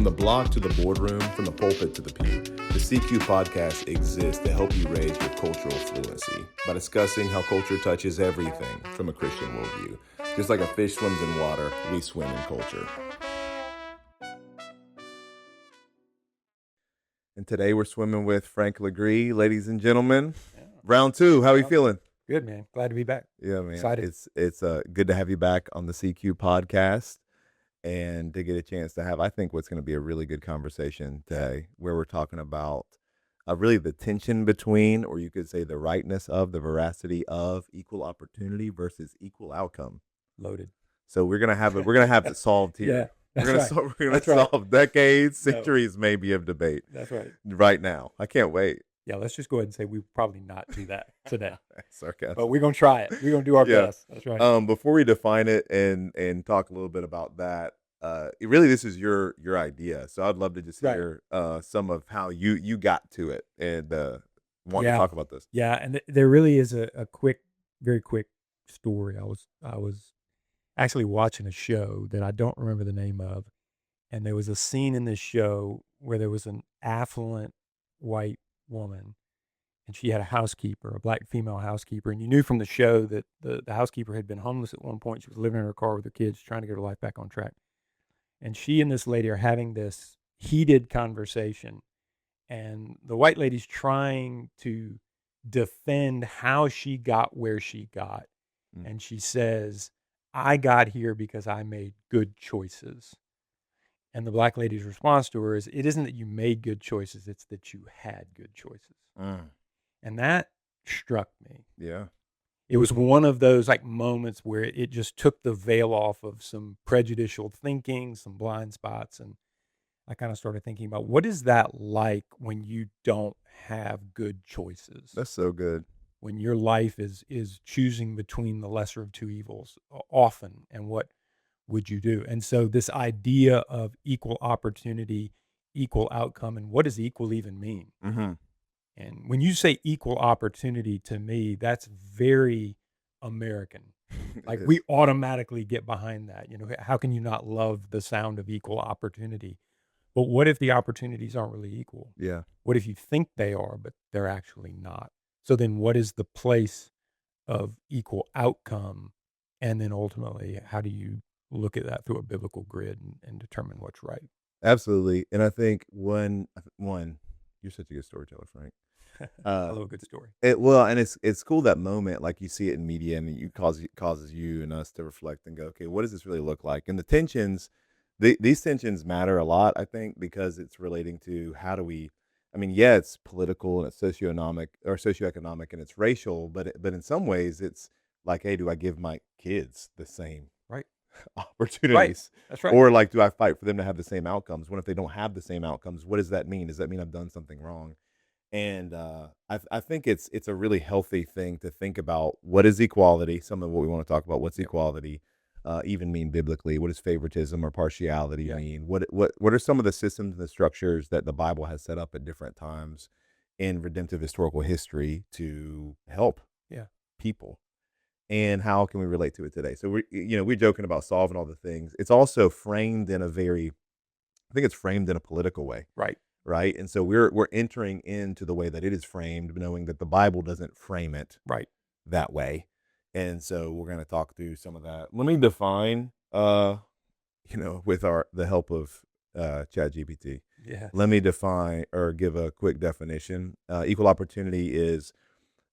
From the blog to the boardroom, from the pulpit to the pew, the CQ podcast exists to help you raise your cultural fluency by discussing how culture touches everything from a Christian worldview. Just like a fish swims in water, we swim in culture. And today we're swimming with Frank Legare, ladies and gentlemen. Yeah. Round two. How are you feeling? Good, man. Glad to be back. Yeah, man. Excited. It's good to have you back on the CQ podcast and to get a chance to have, I think, what's going to be a really good conversation today, where we're talking about really the tension between, or you could say the rightness of, the veracity of equal opportunity versus equal outcome. Loaded. So we're gonna have it solved here. Yeah, We're gonna solve decades, centuries, maybe of debate. That's right. Right now, I can't wait. Yeah, let's just go ahead and say we probably not do that today. Sarcasm. But we're gonna try it. We're gonna do our best. That's right. Before we define it and talk a little bit about that, really this is your idea. So I'd love to just hear some of how you got to it and want to talk about this. Yeah, and there really is a very quick story. I was actually watching a show that I don't remember the name of, and there was a scene in this show where there was an affluent white woman, and she had a housekeeper, a black female housekeeper, and you knew from the show that the housekeeper had been homeless at one point. She was living in her car with her kids, trying to get her life back on track. And she and this lady are having this heated conversation, and the white lady's trying to defend how she got where she got. And she says, "I got here because I made good choices." And the black lady's response to her is, "It isn't that you made good choices, it's that you had good choices." And that struck me. Yeah. It was one of those like moments where it just took the veil off of some prejudicial thinking, some blind spots. And I kind of started thinking about, what is that like when you don't have good choices? That's so good. When your life is choosing between the lesser of two evils often, and what would you do? And so this idea of equal opportunity, equal outcome, and what does equal even mean? Mm-hmm. And when you say equal opportunity, to me, that's very American. Like we automatically get behind that. You know, how can you not love the sound of equal opportunity? But what if the opportunities aren't really equal? Yeah. What if you think they are, but they're actually not? So then what is the place of equal outcome? And then ultimately, how do you look at that through a biblical grid and determine what's right? Absolutely. And I think one, you're such a good storyteller, Frank. I love a good story. And it's cool, that moment, like you see it in media, and it causes you and us to reflect and go, okay, what does this really look like? And the tensions, these tensions matter a lot, I think, because it's relating to how do we, it's political and it's socioeconomic and it's racial, but in some ways it's like, hey, do I give my kids the same opportunities? Right. That's right. Or like, do I fight for them to have the same outcomes? What if they don't have the same outcomes? What does that mean? Does that mean I've done something wrong? And I think it's a really healthy thing to think about. What is equality? Some of what we want to talk about. What's equality even mean biblically? What does favoritism or partiality mean? What are some of the systems and the structures that the Bible has set up at different times in redemptive historical history to help people? And how can we relate to it today? So we're joking about solving all the things. It's also framed in I think it's framed in a political way. Right. And so we're entering into the way that it is framed, knowing that the Bible doesn't frame it that way. And so we're going to talk through some of that. Let me define, with the help of ChatGPT. Yeah. Let me define or give a quick definition. Equal opportunity is,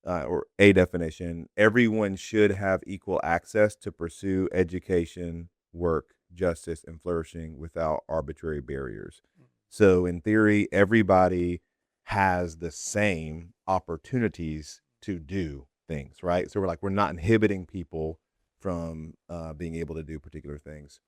or a definition, everyone should have equal access to pursue education, work, justice, and flourishing without arbitrary barriers. So in theory, everybody has the same opportunities to do things, right? So we're not inhibiting people from being able to do particular things.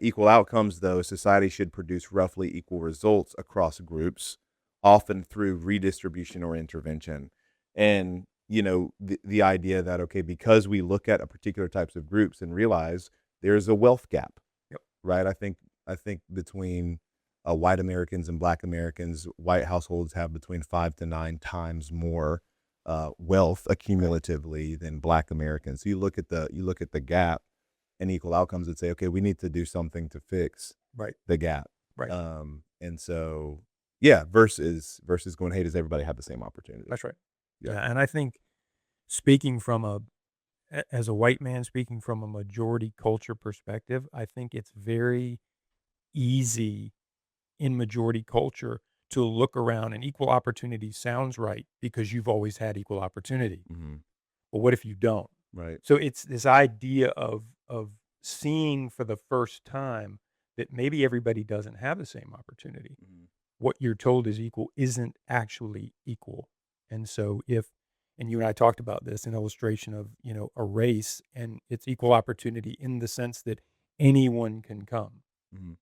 Equal outcomes, though, society should produce roughly equal results across groups, often through redistribution or intervention. And, the idea that, okay, because we look at a particular types of groups and realize there's a wealth gap, right? I think between white Americans and black Americans, white households have between 5 to 9 times more wealth accumulatively than black Americans. So you look at the gap and equal outcomes and say, okay, we need to do something to fix the gap. Right. And so, yeah, versus going, hey, does everybody have the same opportunity? That's right. Yeah. Yeah, and I think speaking from as a white man, speaking from a majority culture perspective, I think it's very easy in majority culture to look around and equal opportunity sounds right because you've always had equal opportunity. Hmm. Well, what if you don't? Right. So it's this idea of seeing for the first time that maybe everybody doesn't have the same opportunity. Hmm. What you're told is equal isn't actually equal. And so if and you and I talked about this, an illustration of, a race and it's equal opportunity in the sense that anyone can come. Hmm.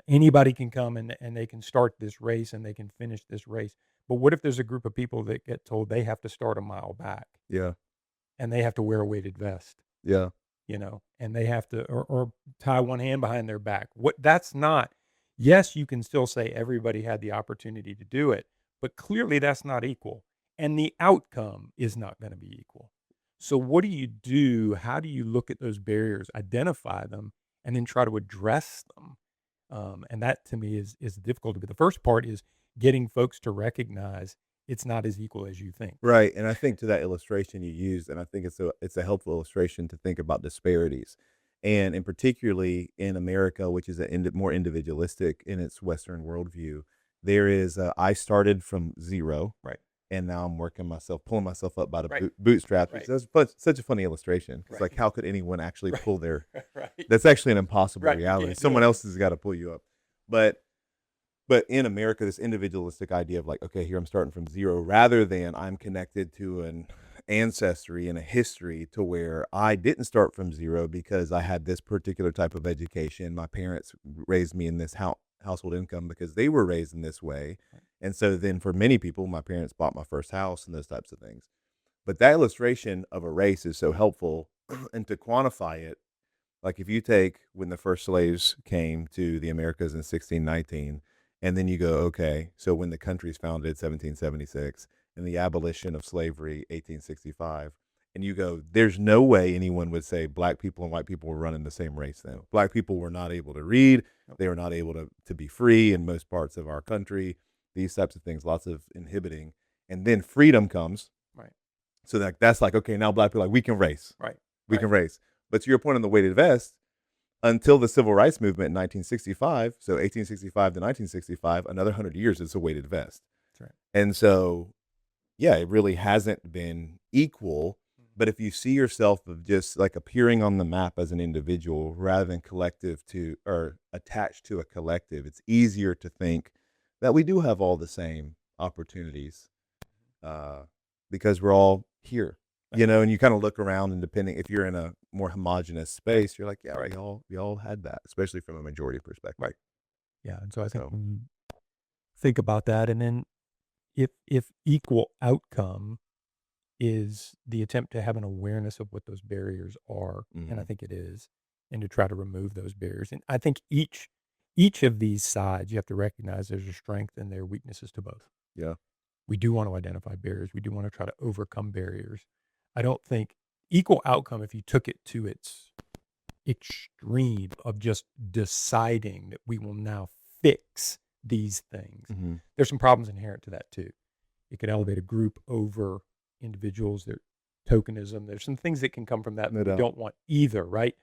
Anybody can come and they can start this race and they can finish this race. But what if there's a group of people that get told they have to start a mile back Yeah. and they have to wear a weighted vest, Yeah. and they have to or tie one hand behind their back? What that's not Yes, you can still say everybody had the opportunity to do it, but clearly that's not equal. And the outcome is not going to be equal. So what do you do? How do you look at those barriers, identify them, and then try to address them? And that to me is the difficulty. But the first part is getting folks to recognize it's not as equal as you think. Right, and I think to that illustration you used, and I think it's a helpful illustration to think about disparities, and in particularly in America, which is a more individualistic in its Western worldview, there is I started from 0, Right. and now I'm working myself pulling myself up by the Right. bootstraps, which Right. is such a funny illustration. It's like, Right. how could anyone actually Right. pull their Right. that's actually an impossible Right. You reality. can't do Someone it. else has gotta pull you up. But but in America, this individualistic idea of like, okay, here I'm starting from 0 rather than I'm connected to an ancestry and a history to where I didn't start from 0 because I had this particular type of education. My parents raised me in this household income because they were raised in this way. And so then for many people, my parents bought my first house and those types of things. But that illustration of a race is so helpful and to quantify it, like, if you take when the first slaves came to the Americas in 1619, and then you go, okay, so when the country's founded 1776 and the abolition of slavery 1865, and you go, there's no way anyone would say black people and white people were running the same race then. Black people were not able to read, Nope. they were not able to be free in most parts of our country, these types of things, lots of inhibiting. And then freedom comes. Right. So that's like, okay, now black people are like, we can race. Right. We Right. can race. But to your point on the weighted vest, until the civil rights movement in 1965, so 1865 to 1965, another 100 years, it's a weighted vest. That's right. And so, yeah, it really hasn't been equal. But if you see yourself of just like appearing on the map as an individual rather than collective to or attached to a collective, it's easier to think that we do have all the same opportunities uh, because we're all here, That's right. and you kind of look around and depending if you're in a more homogenous space, you're like, yeah, Right. we all had that, especially from a majority perspective. Right. Yeah. And so I think So, when you think about that, and then if equal outcome is the attempt to have an awareness of what those barriers are, and I mhm, think it is, and to try to remove those barriers. And I think each of these sides, you have to recognize there's a strength and there are weaknesses to both. yeah, We do want to identify barriers. We do want to try to overcome barriers. I don't think equal outcome, if you took it to its extreme of just deciding that we will now fix these things, mhm, there's some problems inherent to that too. It could elevate a group over individuals. There, tokenism. There's some things that can come from that no that we doubt, don't want either, right?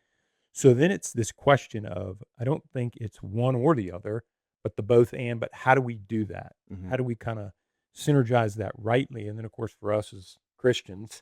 So then it's this question of I don't think it's one or the other, but the both and. But how do we do that? mhm, How do we kind of synergize that rightly? And then, of course, for us as Christians,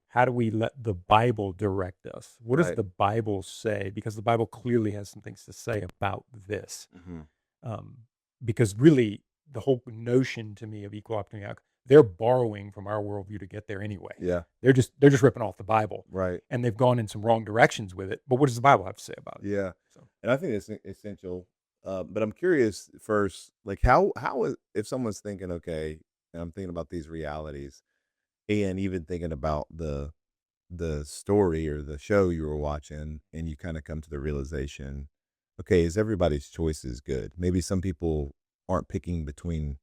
how do we let the Bible direct us? What does right, the Bible say? Because the Bible clearly has some things to say about this. mhm, Um, because really, the whole notion to me of equal opportunity, they're borrowing from our worldview to get there anyway. yeah, They're just ripping off the Bible, right, and they've gone in some wrong directions with it. But what does the Bible have to say about it? yeah, So and I think it's essential. But I'm curious first, like if someone's thinking, okay, and I'm thinking about these realities, and even thinking about the story or the show you were watching and you kind of come to the realization, okay, is everybody's choices good? Maybe some people aren't picking between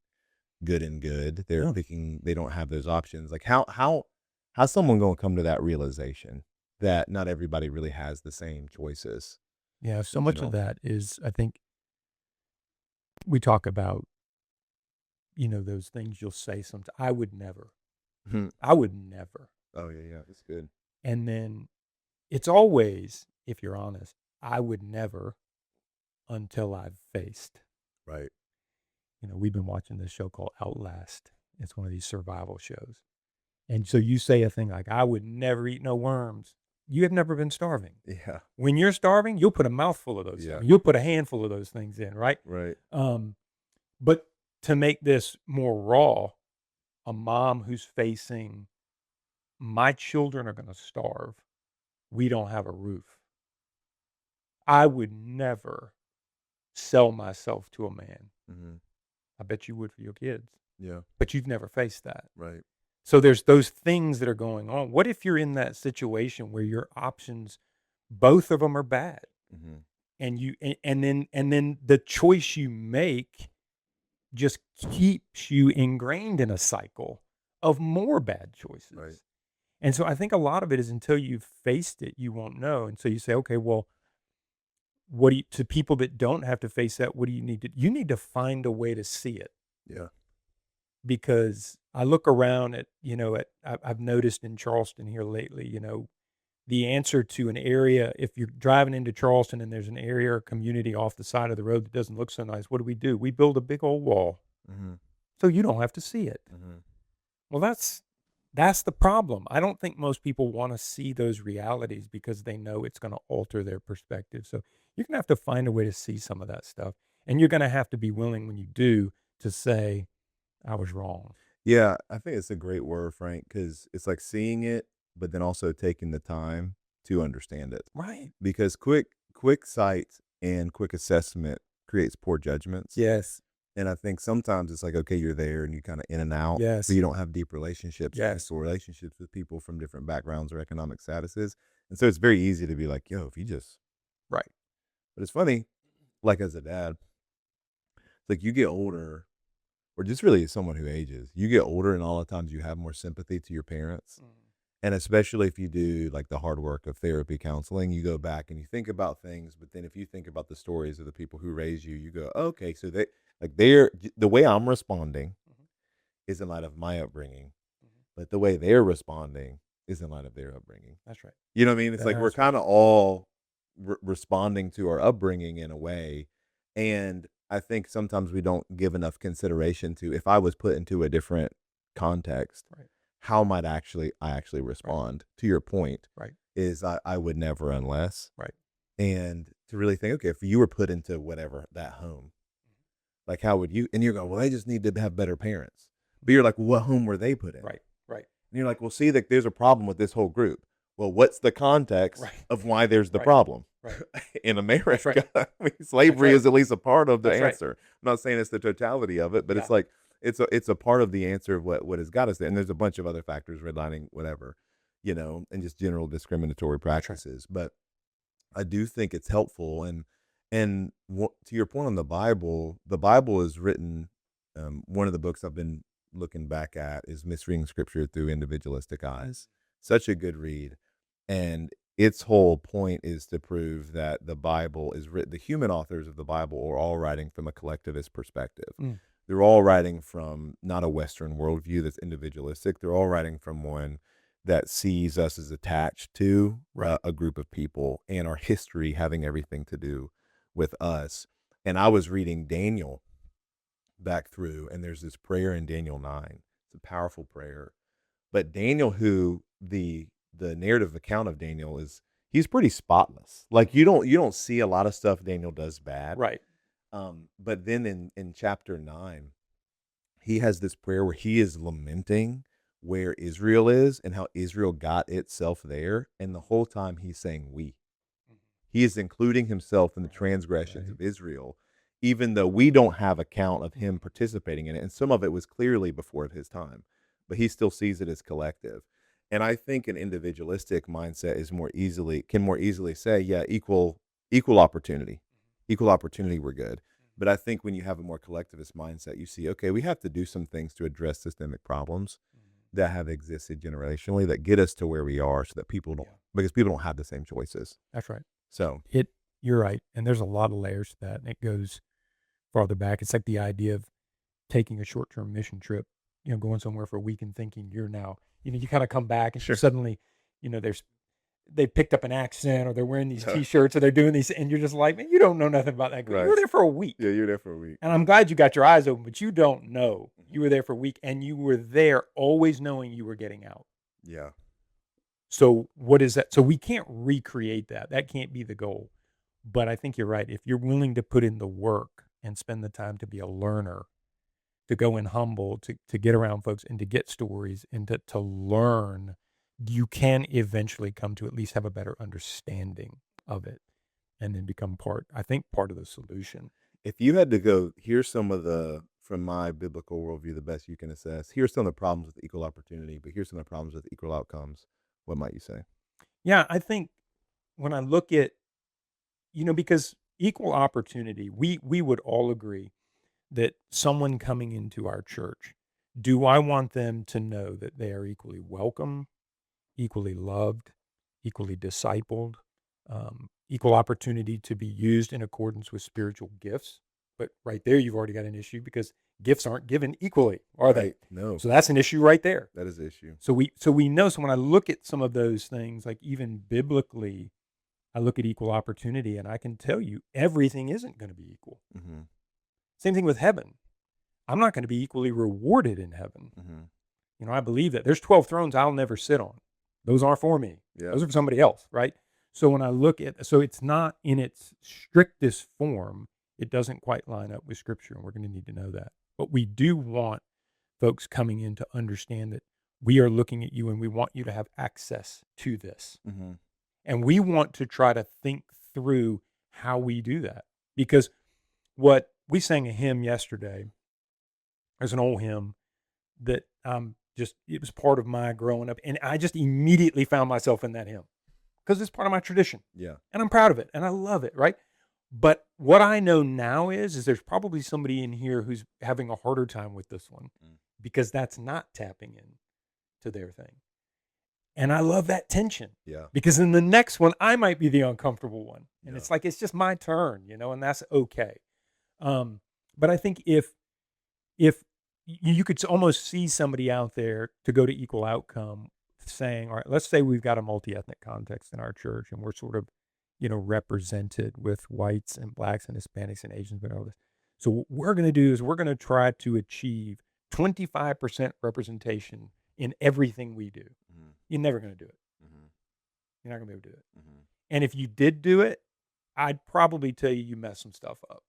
good and good. They're yeah, picking they don't have those options. Like how's someone going to come to that realization that not everybody really has the same choices, yeah. So you much of know? that is, I think, we talk about, those things you'll say sometimes. I would never. Mhm. I would never. Oh, yeah, yeah, that's good. And then it's always, if you're honest, I would never until I've faced. Right. We've been watching this show called Outlast. It's one of these survival shows. And so you say a thing like, I would never eat no worms. You have never been starving. Yeah, When you're starving, you'll put a mouthful of those yeah, things. You'll put a handful of those things in, right? right. Um, but to make this more raw, a mom who's facing, my children are going to starve. We don't have a roof. I would never sell myself to a man. Mhm. I bet you would for your kids, Yeah, but you've never faced that. right. So there's those things that are going on. What if you're in that situation where your options, both of them are bad, Mhm. and and then the choice you make just keeps you ingrained in a cycle of more bad Right. choices. And so I think a lot of it is until you've faced it, you won't know. And so you say, okay, well, what do you, to people that don't have to face that, what do you need to, you need to find a way to see it. Yeah. Because I look around at, I've noticed in Charleston here lately, the answer to an area, if you're driving into Charleston and there's an area or community off the side of the road that doesn't look so nice, what do? We build a big old wall Mhm. so you don't have to see it. Mhm. Well, that's the problem. I don't think most people want to see those realities because they know it's going to alter their perspective. So you're going to have to find a way to see some of that stuff. And you're going to have to be willing when you do to say, I was wrong. Yeah, I think it's a great word, Frank, because it's like seeing it, but then also taking the time to understand it. Right. Because quick sight and quick assessment creates poor judgments. Yes. And I think sometimes it's like, okay, you're there and you kind of in and out, but Yes. you don't have deep relationships, Yes. meaningful relationships with people from different backgrounds or economic statuses. And so it's very easy to be like, yo, if you just, Right. but it's funny, like as a dad, like you get older, or just really as someone who ages, you get older and all the times you have more sympathy to your parents. Mm. And especially if you do like the hard work of therapy counseling, you go back and you think about things. But then if you think about the stories of the people who raised you, you go, okay, so they're the way I'm responding Mhm. is in light of my upbringing, Mhm. but the way they're responding is in light of their upbringing. That's right. You know what I mean? It's like we're That's right. kind of all responding to our upbringing in a way. And I think sometimes we don't give enough consideration to if I was put into a different context, Right. how might I actually Right. respond? To your point, Right. is I would never unless. Right. And to really think, okay, if you were put into whatever that home, like how would you? And you're going, well, they just need to have better parents. But you're like, well, what home were they put in? Right. Right. And you're like, well, see, that there's a problem with this whole group. Well, what's the context Right. of why there's the Right. problem Right. in That's right. America? I mean, That's slavery right. is at least a part of the That's right. answer. I'm not saying it's the totality of it, but Yeah. it's like it's a part of the answer of what has got us there. And there's a bunch of other factors, redlining, whatever, and just general discriminatory That's right. practices. But I do think it's helpful. And to your point on the Bible is written. One of the books I've been looking back at is Misreading Scripture Through Individualistic Eyes. Such a good read, and its whole point is to prove that the Bible is written. The human authors of the Bible are all writing from a collectivist perspective. Mm. They're all writing from not a Western worldview that's individualistic. They're all writing from one that sees us as attached to Right. a group of people and our history having everything to do with us. And I was reading Daniel back through, and there's this prayer in Daniel 9. It's a powerful prayer. But Daniel, who the narrative account of Daniel is, he's pretty spotless. Like you don't see a lot of stuff Daniel does bad. Right. But then in chapter 9, he has this prayer where he is lamenting where Israel is and how Israel got itself there. And the whole time he's saying we. Mhm. He is including himself in the Right. transgressions Right. of Israel, even though we don't have account of him participating in it. And some of it was clearly before his time, but he still sees it as collective. And I think an individualistic mindset can more easily say, yeah, equal opportunity. Equal opportunity, we're good. But I think when you have a more collectivist mindset, you see, okay, we have to do some things to address systemic problems Mhm. that have existed generationally that get us to where we are so that people don't, Yeah. because people don't have the same choices. That's right. So, It. You're right. And there's a lot of layers to that, and it goes farther back. It's like the idea of taking a short-term mission trip, going somewhere for a week and thinking you're now, you kind of come back and Sure. suddenly, they picked up an accent or they're wearing these T-shirts or they're doing these, and you're just like, man, you don't know nothing about that. You Right. were there for a week. Yeah, you're there for a week. And I'm glad you got your eyes open, but you don't know. You were there for a week and you were there always knowing you were getting out. Yeah. So what is that? So we can't recreate that. That can't be the goal. But I think you're right. If you're willing to put in the work and spend the time to be a learner, to go in humble, to get around folks and to get stories and to learn, you can eventually come to at least have a better understanding of it and then become part of the solution. If you had to go, here's some of the, from my biblical worldview, the best you can assess. Here's some of the problems with equal opportunity, but here's some of the problems with equal outcomes. What might you say? Yeah, I think when I look at, because equal opportunity, we would all agree that someone coming into our church, do I want them to know that they are equally welcome, equally loved, equally discipled, equal opportunity to be used in accordance with spiritual gifts? But right there, you've already got an issue because gifts aren't given equally, are they? Right. No, So that's an issue right there. that is the issue. So we know. So when I look at some of those things, like even biblically, I look at equal opportunity, and I can tell you everything isn't going to be equal. Mm-hmm. Same thing with heaven. I'm not going to be equally rewarded in heaven. Mm-hmm. I believe that there's 12 thrones I'll never sit on. Those aren't for me. Yeah. Those are for somebody else, right? So when I look at, so it's not in its strictest form, it doesn't quite line up with Scripture, and we're going to need to know that. But we do want folks coming in to understand that we are looking at you and we want you to have access to this. Mm-hmm. And we want to try to think through how we do that. Because what we sang a hymn yesterday, there's an old hymn that it was part of my growing up. And I just immediately found myself in that hymn because it's part of my tradition. Yeah. And I'm proud of it and I love it, right? But what I know now is there's probably somebody in here who's having a harder time with this one because that's not tapping in to their thing. And I love that tension. Yeah. Because in the next one, I might be the uncomfortable one. And Yeah. it's like, it's just my turn, and that's okay. But I think if you could almost see somebody out there to go to equal outcome saying, all right, let's say we've got a multi-ethnic context in our church and we're sort of, represented with whites and blacks and Hispanics and Asians and all this. So what we're going to do is we're going to try to achieve 25% representation in everything we do. Mm-hmm. You're never going to do it. Mm-hmm. You're not going to be able to do it. Mm-hmm. And if you did do it, I'd probably tell you messed some stuff up.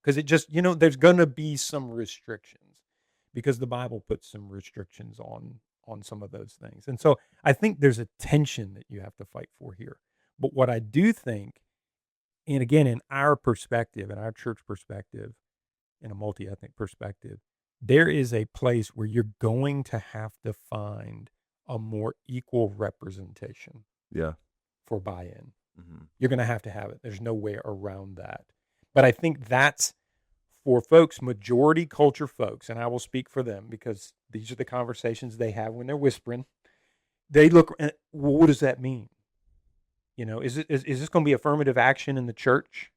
Because it just, there's going to be some restrictions because the Bible puts some restrictions on some of those things. And so I think there's a tension that you have to fight for here. But what I do think, and again, in our perspective, in our church perspective, in a multi-ethnic perspective, there is a place where you're going to have to find a more equal representation. Yeah. For buy-in. Mm-hmm. You're going to have it. There's no way around that. But I think that's for folks, majority culture folks, and I will speak for them because these are the conversations they have when they're whispering. They look, well, what does that mean? Is this going to be affirmative action in the church?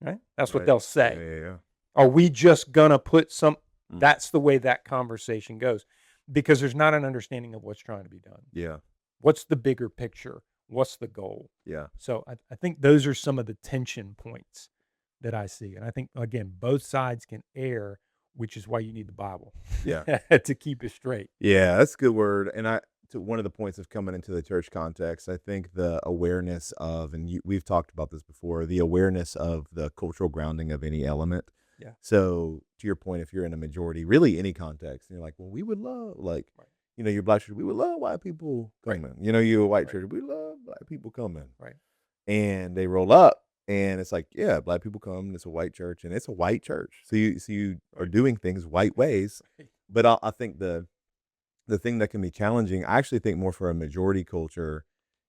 Right? That's what they'll say. Yeah. Are we just going to put some, that's the way that conversation goes because there's not an understanding of what's trying to be done. Yeah. What's the bigger picture? What's the goal? Yeah. So I think those are some of the tension points that I see. And I think, again, both sides can err, which is why you need the Bible to keep it straight. Yeah, that's a good word. And to one of the points of coming into the church context, I think the awareness of, and we've talked about this before, the awareness of the cultural grounding of any element. Yeah. So to your point, if you're in a majority, really any context, and you're like, well, we would love, you're black church, we would love white people coming. Right. You're a white church, we love black people coming. Right. And they roll up and it's like, yeah, black people come, it's a white church and it's a white church. So you are doing things white ways. Right. But I think the thing that can be challenging, I actually think more for a majority culture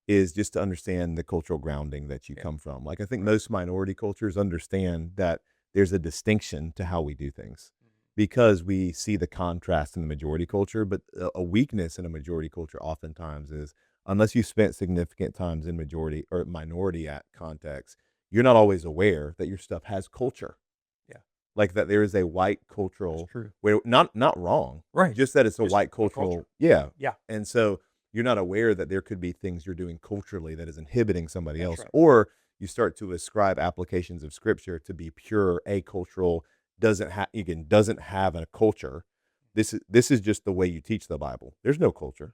is just to understand the cultural grounding that you come from. Like I think most minority cultures understand that there's a distinction to how we do things because we see the contrast in the majority culture. But a weakness in a majority culture oftentimes is unless you spent significant times in majority or minority at context, you're not always aware that your stuff has culture. Yeah. like that there is a white That's cultural true. where not wrong, Right. just that it's a Just white a culture. cultural, yeah. Yeah, And so you're not aware that there could be things you're doing culturally that is inhibiting somebody that's else, right. or you start to ascribe applications of scripture to be pure acultural, doesn't have a culture. This is just the way you teach the Bible. There's no culture.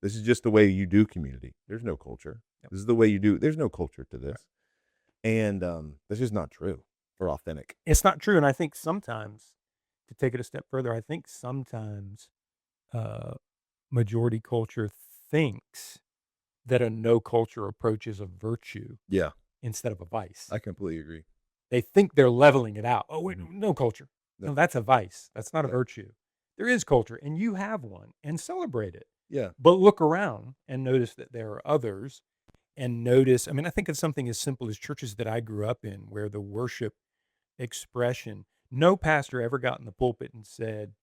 This is just the way you do community. There's no culture. Yep. This is the way you do. There's no culture to Right. this, and that's just not true or authentic. It's not true, and I think sometimes, to take it a step further, I think sometimes, uh, majority culture thinks that a no culture approach is a virtue Yeah, instead of a vice. I completely agree. They think they're leveling it out. "Oh, wait, Mhm. no culture. No, No, that's a vice. That's not a yeah, virtue." There is culture, and you have one, and celebrate it. yeah, But look around and notice that there are others, and notice, I mean, I think of something as simple as churches that I grew up in where the worship expression, no pastor ever got in the pulpit and said,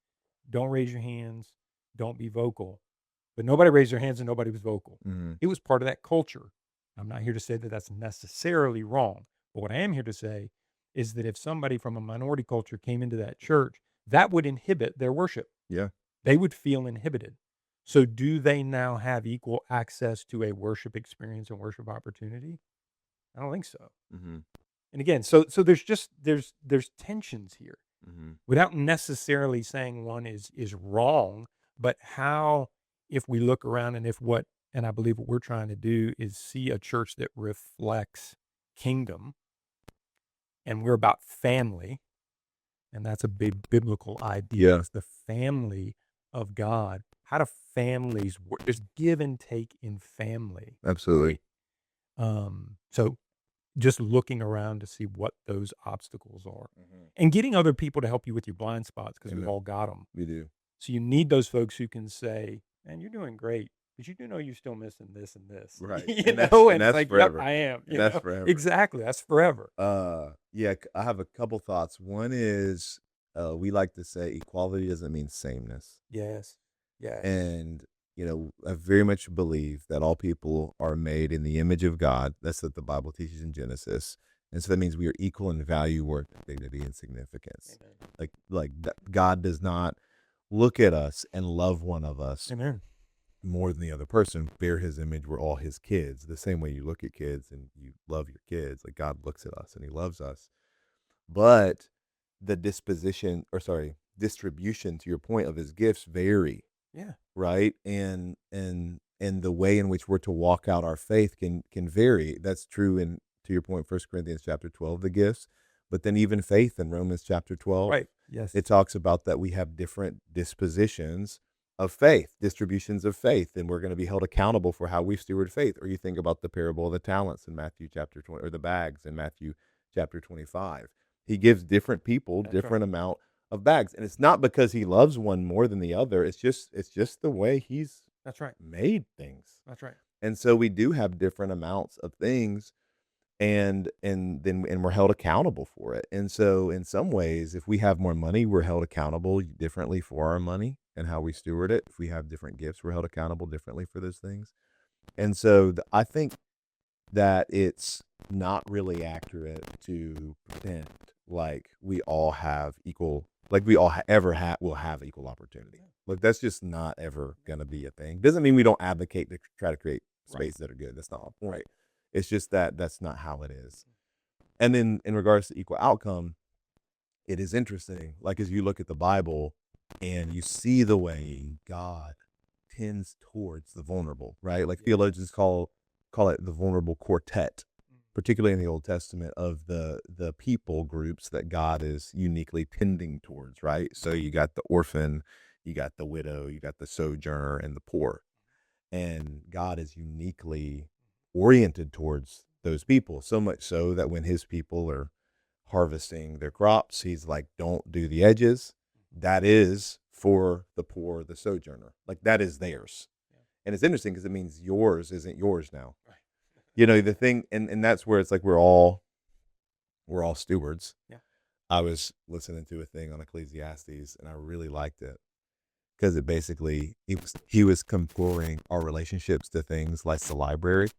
"Don't raise your hands, don't be vocal." But nobody raised their hands and nobody was vocal. mhm, It was part of that culture. I'm not here to say that that's necessarily wrong. But what I am here to say is that if somebody from a minority culture came into that church, that would inhibit their worship. yeah, They would feel inhibited. So, do they now have equal access to a worship experience and worship opportunity? I don't think so. mhm, And again, so there's just there's tensions here mhm, without necessarily saying one is wrong, but how, if we look around and if what, and I believe what we're trying to do is see a church that reflects kingdom, and we're about family, and that's a big biblical idea. yeah, It's the family of God. How do families work? There's give and take in family, absolutely. right? So just looking around to see what those obstacles are Mhm. and getting other people to help you with your blind spots because we've Amen. all got them. We do. So you need those folks who can say, "Man, you're doing great, but you do know you're still missing this and this," Right, you and that's know? and And it's that's like, "Yep, forever, I am," and that's forever. Exactly, that's forever. Yeah, I have a couple thoughts. One is, we like to say equality doesn't mean sameness. Yes, yes. And, I very much believe that all people are made in the image of God. That's what the Bible teaches in Genesis. And so that means we are equal in value, worth, dignity, and significance. Amen. God does not look at us and love one of us Amen. more than the other person. Bear his image, we're all his kids. The same way you look at kids and you love your kids, like God looks at us and he loves us. But the distribution, to your point, of his gifts vary, Yeah, right? And the way in which we're to walk out our faith can vary. That's true in, to your point, First Corinthians chapter 12, the gifts, but then even faith in Romans chapter 12, right. Yes, it talks about that we have different dispositions of faith, distributions of faith, and we're going to be held accountable for how we steward faith. Or you think about the parable of the talents in Matthew chapter 20, or the bags in Matthew chapter 25. He gives different people that's right. different amount of bags, and it's not because he loves one more than the other. It's just the way he's That's right. made things. That's right. And so we do have different amounts of things, and we're held accountable for it. And so in some ways, if we have more money, we're held accountable differently for our money and how we steward it. If we have different gifts, we're held accountable differently for those things. And so I think that it's not really accurate to pretend like we all have equal, like we all will have equal opportunity. Like that's just not ever going to be a thing. Doesn't mean we don't advocate to try to create Right. spaces that are good. That's not our point. Right. It's just that that's not how it is. And then in regards to equal outcome, it is interesting. Like as you look at the Bible and you see the way God tends towards the vulnerable, right? Like Yeah. theologians call it the vulnerable quartet, Mm. particularly in the Old Testament, of the people groups that God is uniquely tending towards, right? So you got the orphan, you got the widow, you got the sojourner, and the poor. And God is uniquely oriented towards those people, so much so that when his people are harvesting their crops, he's like, don't do the edges. That is for the poor, the sojourner. Like that is theirs. Yeah. And it's interesting because it means yours isn't yours now. Right. The thing, and that's where it's like we're all stewards. Yeah. I was listening to a thing on Ecclesiastes and I really liked it because it basically he was comparing our relationships to things like the library.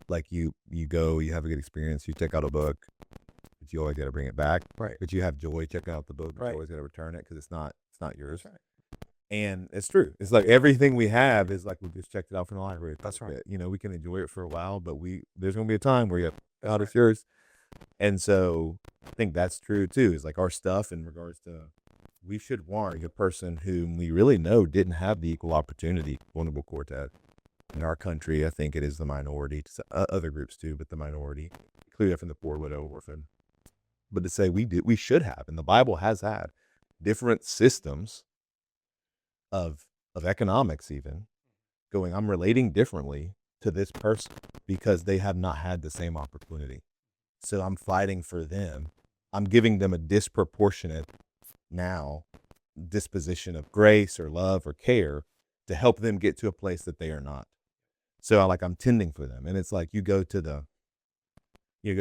Like you go, you have a good experience, you check out a book, but you always got to bring it back. Right. But you have joy checking out the book, but you Right. always got to return it because it's not yours. That's right. And it's true. It's like everything we have is like we just checked it out from the library. That's right. You know, we can enjoy it for a while, but there's gonna be a time where you have God, right. it's yours. And so I think that's true too. Is like our stuff in regards to we should warn a person whom we really know didn't have the equal opportunity vulnerable quartet in our country. I think it is the minority, other groups too, but the minority, clearly from the poor, widow, orphan. But to say we should have, and the Bible has had different systems of economics even going, I'm relating differently to this person because they have not had the same opportunity. So I'm fighting for them. I'm giving them a disproportionate now disposition of grace or love or care to help them get to a place that they are not. So I'm tending for them. And it's like you go to the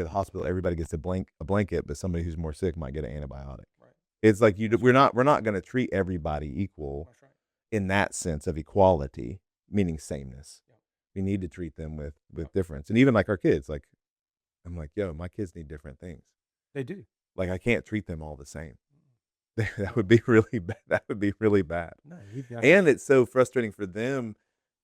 hospital, everybody gets a blanket, but somebody who's more sick might get an antibiotic. Right. It's like we're not going to treat everybody equal. That's right. In that sense of equality, meaning sameness. Yeah. We need to treat them with difference. And even like our kids, like I'm like, yo, my kids need different things. They do. Like I can't treat them all the same. That would be really bad. That would be really bad. No, you've got And it's so frustrating for them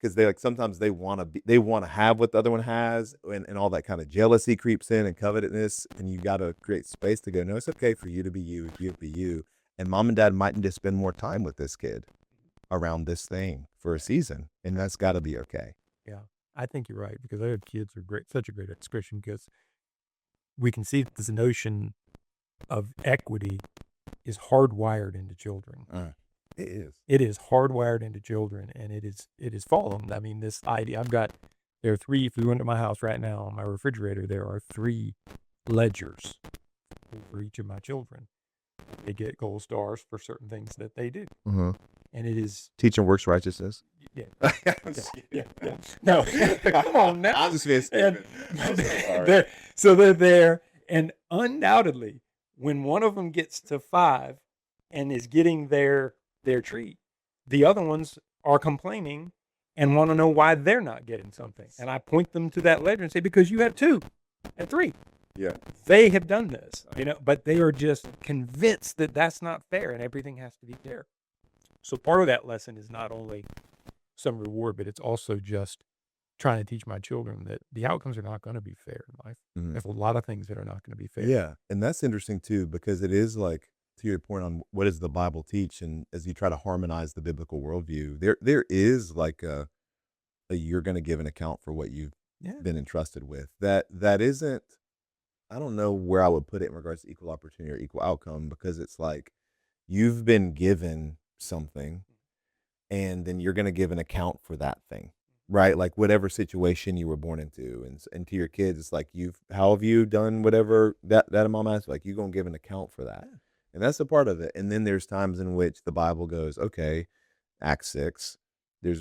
because they sometimes they want to have what the other one has, and all that kind of jealousy creeps in and covetousness, and you got to create space to go, no, it's okay for you to be you, you be you, and mom and dad might need to spend more time with this kid around this thing for a season, and that's got to be okay. Yeah, I think you're right because our kids are such a great expression because we can see that this notion of equity is hardwired into children. It is. It is hardwired into children, and it is fallen. I mean, this idea there are 3. If you went to my house right now, on my refrigerator, there are 3 ledgers for each of my children. They get gold stars for certain things that they do. Mm-hmm. And it is teaching works righteousness. Yeah. Yeah. No, come on now. I'm just so they're there, and undoubtedly, when one of them gets to 5 and is getting their treat, the other ones are complaining and want to know why they're not getting something. And I point them to that ledger and say, because you have 2 and 3. Yeah. They have done this, but they are just convinced that that's not fair and everything has to be fair. So part of that lesson is not only some reward, but it's also just trying to teach my children that the outcomes are not going to be fair in life. Mm-hmm. There's a lot of things that are not going to be fair. Yeah. And that's interesting too, because it is like, to your point on what does the Bible teach, and as you try to harmonize the biblical worldview, there is like a you're going to give an account for what you've been entrusted with. That isn't, I don't know where I would put it in regards to equal opportunity or equal outcome, because it's like you've been given something and then you're going to give an account for that thing, right? Like whatever situation you were born into, and to your kids, it's like how have you done whatever that mom asked, like you're going to give an account for that. And that's a part of it. And then there's times in which the Bible goes, okay, Acts 6,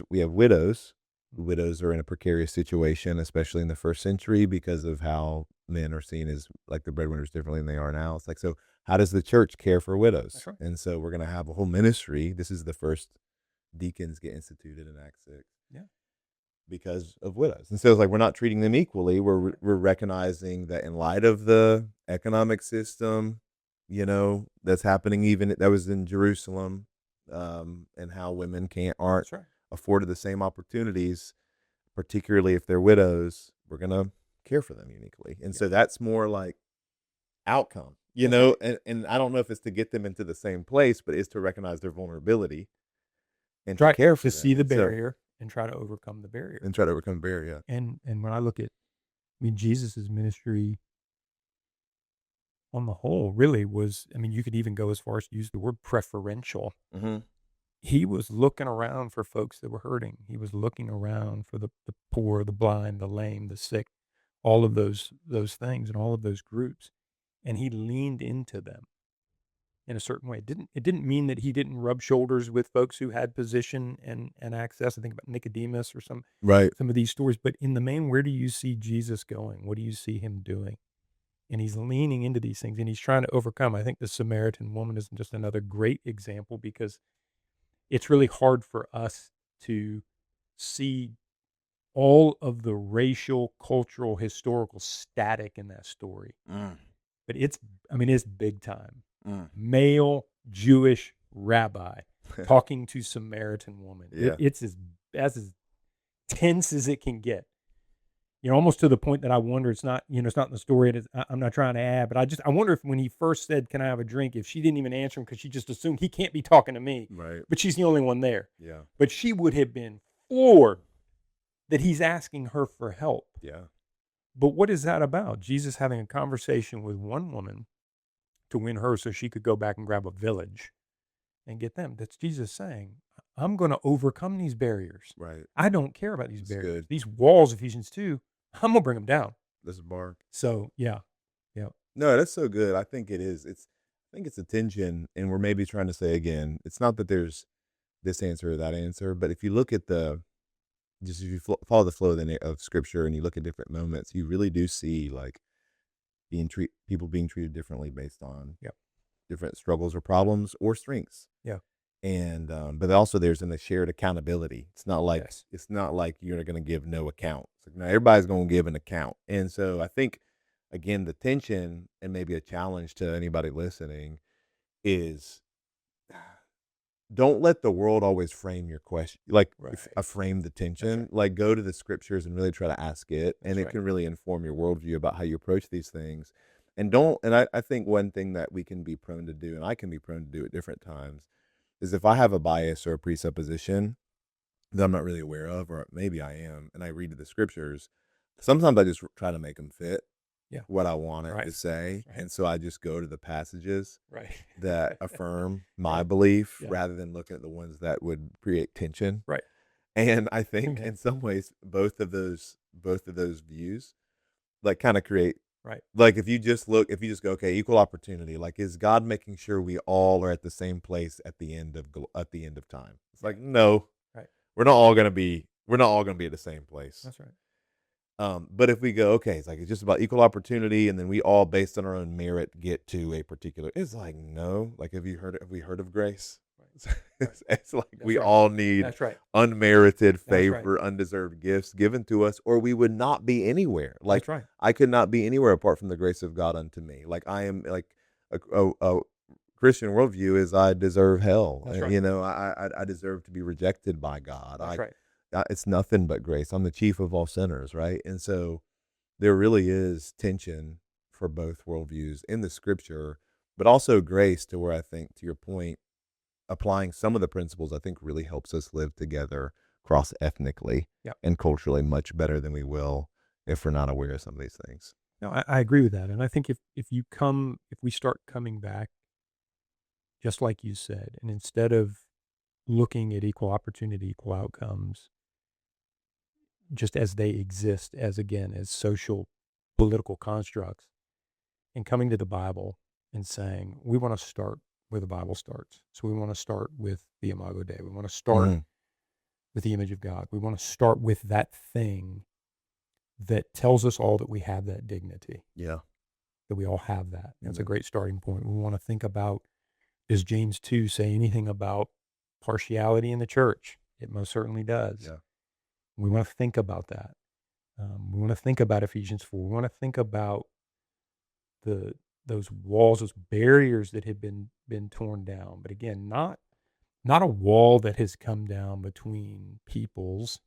we have widows. Widows are in a precarious situation, especially in the first century, because of how men are seen as like the breadwinners differently than they are now. It's like, so how does the church care for widows? That's right. And so we're going to have a whole ministry. This is the first deacons get instituted in Acts 6. Yeah. Because of widows. And so it's like, we're not treating them equally. We're recognizing that in light of the economic system, that's happening, even that was in Jerusalem, and how women aren't afforded the same opportunities, particularly if they're widows. We're going to care for them uniquely. And so that's more like outcome, and I don't know if it's to get them into the same place, but it's to recognize their vulnerability and to care for them. See the barrier and try to overcome the barrier. Yeah. And when I look at, Jesus's ministry on the whole really was, you could even go as far as to use the word preferential. Mm-hmm. He was looking around for folks that were hurting. He was looking around for the poor, the blind, the lame, the sick, all of those things and all of those groups. And he leaned into them in a certain way. It didn't mean that he didn't rub shoulders with folks who had position and access. I think about Nicodemus or some of these stories. But in the main, where do you see Jesus going? What do you see him doing? And he's leaning into these things and he's trying to overcome. I think the Samaritan woman is just another great example, because it's really hard for us to see all of the racial, cultural, historical static in that story. But it's I mean, it's big time. Mm. Male Jewish rabbi talking to Samaritan woman. Yeah. It's as tense as it can get. Almost to the point that I wonder, it's not, it's not in the story. I'm not trying to add, but I wonder if when he first said, "Can I have a drink?" if she didn't even answer him because she just assumed he can't be talking to me, Right. but she's the only one there. Yeah. But she would have been floored that he's asking her for help. Yeah. But what is that about? Jesus having a conversation with one woman to win her so she could go back and grab a village and get them. That's Jesus saying, I'm going to overcome these barriers. Right. I don't care about these That's barriers. good. These walls, Ephesians 2, I'm going to bring them down. This is Mark. So, yeah. Yeah. No, that's so good. I think it is. I think it's a tension, and we're maybe trying to say again, it's not that there's this answer or that answer, but if you look at if you follow the flow of Scripture and you look at different moments, you really do see like people being treated differently based on Yep. different struggles or problems or strengths. Yeah. And but also there's a shared accountability. It's not like Yes. you're going to give no account. It's like, no, everybody's going to give an account. And so I think again the tension, and maybe a challenge to anybody listening, is don't let the world always frame your question, like Right. frame the tension. right. Like go to the Scriptures and really try to ask it, and That's it right. can really inform your worldview about how you approach these things. And don't. And I think one thing that we can be prone to do, and I can be prone to do at different times, is if I have a bias or a presupposition that I'm not really aware of, or maybe I am, and I read the Scriptures, sometimes I just try to make them fit Yeah. what I want it Right. to say, Right. and so I just go to the passages Right. that affirm my Right. belief Yeah. rather than looking at the ones that would create tension. Right. And I think Okay. in some ways both of those views like kind of create, Right. like if you just go, okay, equal opportunity, like is God making sure we all are at the same place at the end of time? It's like, no. Right. We're not all going to be at the same place. That's right. But if we go, okay, it's like it's just about equal opportunity, and then we all, based on our own merit, get to a particular. It's like, no. Like, have we heard of grace? Right. It's like That's we right. all need That's right. unmerited That's right. favor, undeserved gifts given to us, or we would not be anywhere. Like That's right. I could not be anywhere apart from the grace of God unto me. Like I am like a Christian worldview is I deserve hell. That's right. You know, I deserve to be rejected by God. That's right. It's nothing but grace. I'm the chief of all sinners, right? And so there really is tension for both worldviews in the Scripture, but also grace, to where I think, to your point, applying some of the principles I think really helps us live together cross ethnically Yep. and culturally much better than we will if we're not aware of some of these things. No, I agree with that. And I think if we start coming back, just like you said, and instead of looking at equal opportunity, equal outcomes, just as they exist as social, political constructs, and coming to the Bible and saying, we want to start where the Bible starts. So we want to start with the Imago Dei. We want to start with the image of God. We want to start with that thing that tells us all that we have that dignity, Yeah. that we all have that. That's a Amen. great starting point. We want to think about, does James 2 say anything about partiality in the church? It most certainly does. Yeah. We want to think about that. We want to think about Ephesians 4. We want to think about those walls, those barriers that have been torn down. But again, not a wall that has come down between peoples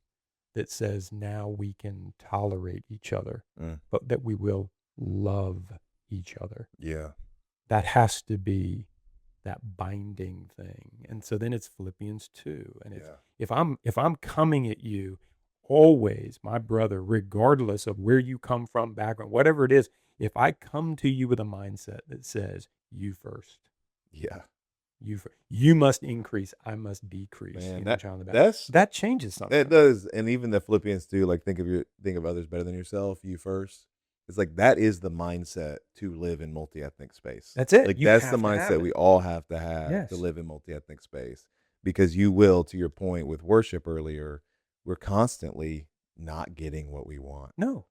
that says now we can tolerate each other, but that we will love each other. Yeah. That has to be that binding thing. And so then it's Philippians 2. And if I'm coming at you always, my brother, regardless of where you come from, background, whatever it is, if I come to you with a mindset that says you first, Yeah. you must increase, I must decrease. Man, that changes something. It does. And even the Philippians 2, like think of others better than yourself, you first. It's like that is the mindset to live in multi-ethnic space. That's it. Like You that's have the to have mindset it. we all have to have Yes. to live in multi-ethnic space. Because you will, to your point with worship earlier, we're constantly not getting what we want. No.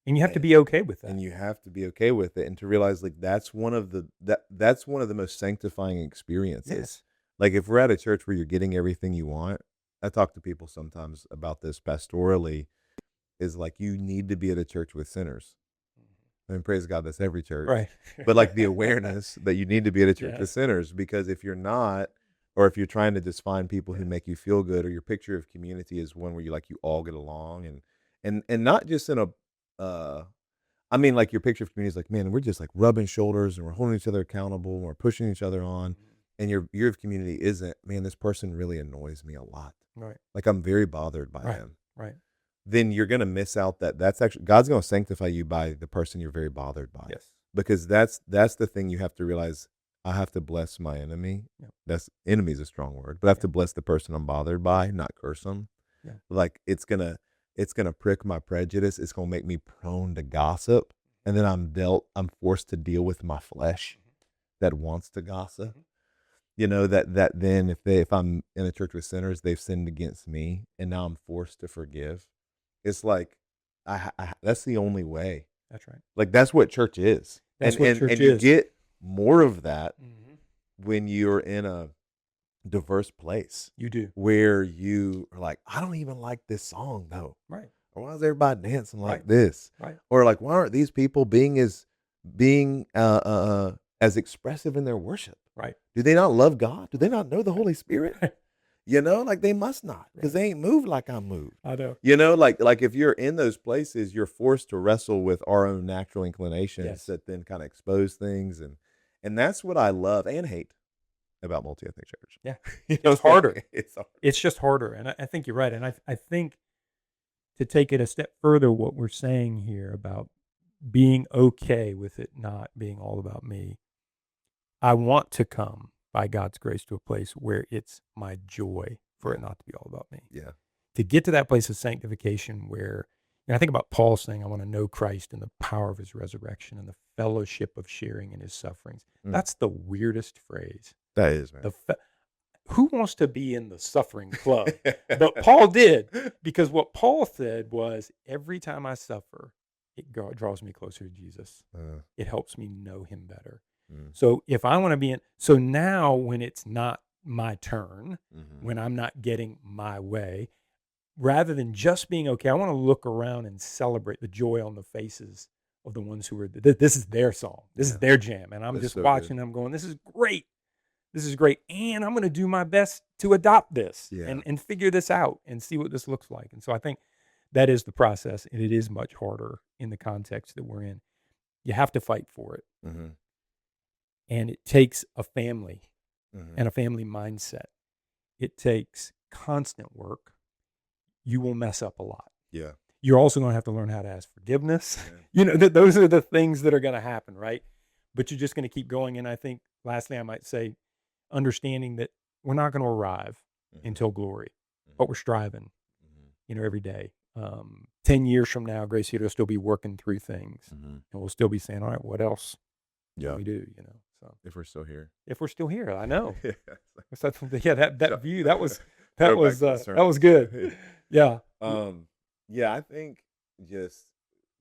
And you have to be okay with that. And you have to be okay with it, and to realize like that's one of the most sanctifying experiences. Yes. Like if we're at a church where you're getting everything you want, I talk to people sometimes about this pastorally, is like you need to be at a church with sinners. And praise God, that's every church. Right. But like the awareness that you need to be at a church of Yes. sinners, because if you're not, or if you're trying to just find people who Yes. make you feel good, or your picture of community is one where you all get along, and not just in a I mean, like, your picture of community is like, man, we're just like rubbing shoulders and we're holding each other accountable and we're pushing each other on. Mhm. And your view of community isn't, man, this person really annoys me a lot. Right. Like, I'm very bothered by Right. them. Right. Then you're gonna miss out that's actually God's gonna sanctify you by the person you're very bothered by. Yes. Because that's the thing you have to realize. I have to bless my enemy. Yeah. That's enemy is a strong word, but I have Yeah. to bless the person I'm bothered by, not curse them. Yeah. Like it's gonna prick my prejudice. It's gonna make me prone to gossip, and then I'm forced to deal with my flesh Mhm. that wants to gossip. Mhm. That then if I'm in a church with sinners, they've sinned against me, and now I'm forced to forgive. It's like that's the only way. That's right. Like that's what church is, That's what church and you is. get more of that Mhm. when you're in a diverse place You do. where you are like, I don't even like this song though. Right. Or why is everybody dancing like Right. this? Right. Or like, why aren't these people being as expressive in their worship? Right. Do they not love God? Do they not know the Holy Spirit? Right. Like they must not, because Right. they ain't moved like I'm moved. I know. Like if you're in those places, you're forced to wrestle with our own natural inclinations Yes. that then kind of expose things, and that's what I love and hate about multi-ethnic church. Yeah. It's It's harder. It's hard. It's just harder. And I think you're right. And I think to take it a step further, what we're saying here about being okay with it not being all about me, I want to come by God's grace to a place where it's my joy for Yeah. it not to be all about me. Yeah. To get to that place of sanctification where, I think about Paul saying, I want to know Christ and the power of his resurrection and the fellowship of sharing in his sufferings. Mm. That's the weirdest phrase. That is, man. Who wants to be in the suffering club? But Paul did, because what Paul said was, every time I suffer, it draws me closer to Jesus. It helps me know him better. So if I want to be so now when it's not my turn, when I'm not getting my way, rather than just being okay, I want to look around and celebrate the joy on the faces of the ones who are, this is their song. This is their jam. And I'm That's just so watching good. them going, this is great. This is great. And I'm going to do my best to adopt this Yeah. and figure this out and see what this looks like. And so I think that is the process. And it is much harder in the context that we're in. You have to fight for it. Mm-hmm. And it takes a family Mm-hmm. and a family mindset. It takes constant work. You will mess up a lot. Yeah. You're also going to have to learn how to ask forgiveness. Yeah. Those are the things that are going to happen, right? But you're just going to keep going. And I think, lastly, I might say, understanding that we're not going to arrive until glory, but we're striving, every day. 10 years from now, Grace Theater will still be working through things, and we'll still be saying, all right, what else can we do? So If we're still here. if we're still here, I know. Yeah. That view, that was Throwback to the sermon. good. Yeah. Yeah, I think just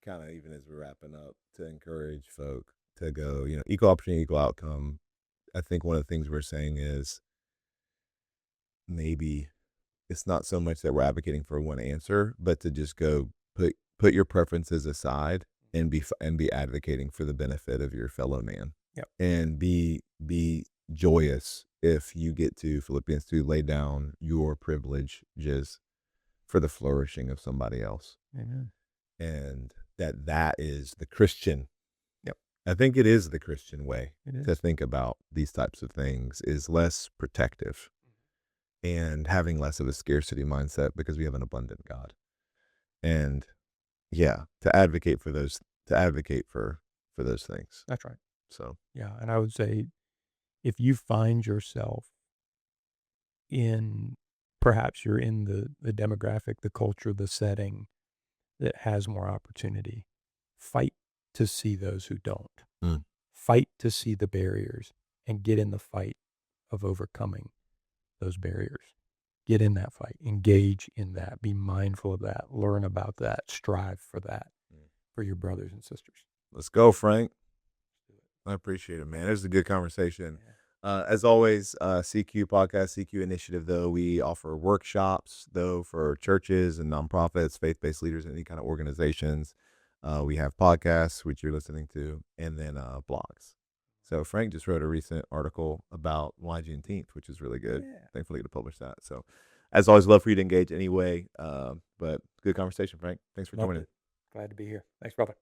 kind of even as we're wrapping up, to encourage folk to go, equal opportunity, equal outcome. I think one of the things we're saying is maybe it's not so much that we're advocating for one answer, but to just go put your preferences aside and be advocating for the benefit of your fellow man. Yep. And be joyous if you get to Philippians 2, lay down your privileges for the flourishing of somebody else. Amen. And that is the Christian. Yep. I think it is the Christian way It to is. think about these types of things, is less protective and having less of a scarcity mindset, because we have an abundant God. And to advocate for those things. That's right. So, Yeah. And I would say, if you find yourself perhaps you're in the demographic, the culture, the setting that has more opportunity, fight to see those who don't. Fight to see the barriers and get in the fight of overcoming those barriers. Get in that fight, engage in that, be mindful of that, learn about that, strive for that for your brothers and sisters. let's go, Frank. I appreciate it, man. It was a good conversation. As always, CQ Podcast, CQ Initiative, though, we offer workshops, though, for churches and nonprofits, faith-based leaders, and any kind of organizations. We have podcasts, which you're listening to, and then blogs. So Frank just wrote a recent article about Why Juneteenth, which is really good. Yeah. Thankfully, to publish that. So, as always, love for you to engage anyway. But good conversation, Frank. Thanks for Loved joining. it. Glad to be here. Thanks, brother.